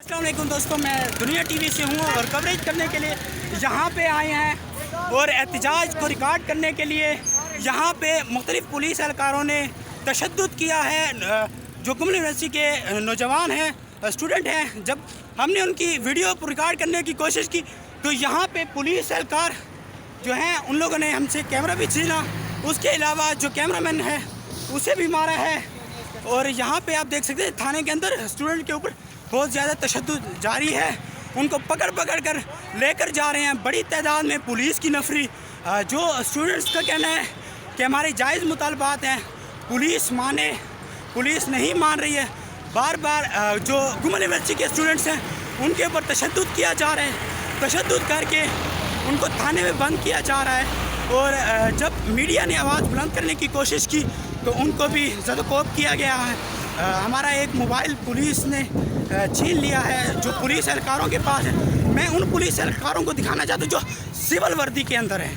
अस्सलाम वालेकुम दोस्तों, मैं दुनिया टीवी से हूँ और कवरेज करने के लिए यहाँ पे आए हैं और एहतजाज को रिकॉर्ड करने के लिए यहाँ पे मुख्तलिफ़ पुलिस एहलकारों ने तशद्दुद किया है। जो गुमल यूनिवर्सिटी के नौजवान हैं, स्टूडेंट हैं, जब हमने उनकी वीडियो को रिकॉर्ड करने की कोशिश की तो यहाँ पे पुलिस एहलकार जो हैं उन लोगों ने हमसे कैमरा भी छीना। उसके अलावा जो कैमरामैन है उसे भी मारा है। और यहाँ पे आप देख सकते हैं थाने के अंदर स्टूडेंट के ऊपर बहुत ज़्यादा तशद्दुद जारी है। उनको पकड़ कर लेकर जा रहे हैं। बड़ी तादाद में पुलिस की नफरी। जो स्टूडेंट्स का कहना है कि हमारे जायज़ मुतालबात हैं, पुलिस नहीं मान रही है। बार बार जो गुमल यूनिवर्सिटी के स्टूडेंट्स हैं उनके ऊपर तशद्दुद किया जा रहा है। तशद्दुद करके उनको थाने में बंद किया जा रहा है। और जब मीडिया ने आवाज़ बुलंद करने की कोशिश की तो उनको भी ज़दकोब किया गया है। हमारा एक मोबाइल पुलिस ने छीन लिया है जो पुलिस एहलकारों के पास है। मैं उन पुलिस एहलकारों को दिखाना चाहता हूँ जो सिविल वर्दी के अंदर है,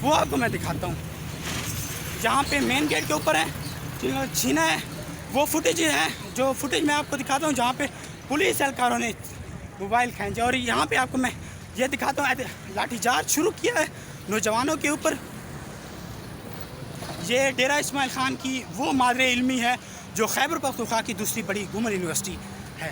वो आपको मैं दिखाता हूँ। जहाँ पे मेन गेट के ऊपर है छीना है, वो फुटेज है। जो फुटेज मैं आपको दिखाता हूँ जहाँ पे पुलिस एहलकारों ने मोबाइल खींचे। और यहाँ पे आपको मैं ये दिखाता हूँ, लाठीचार्ज शुरू किया है नौजवानों के ऊपर। ये डेरा इस्माइल खान की वो मादरे इल्मी है जो खैबर पख्तूनख्वा की दूसरी बड़ी गुमल यूनिवर्सिटी है।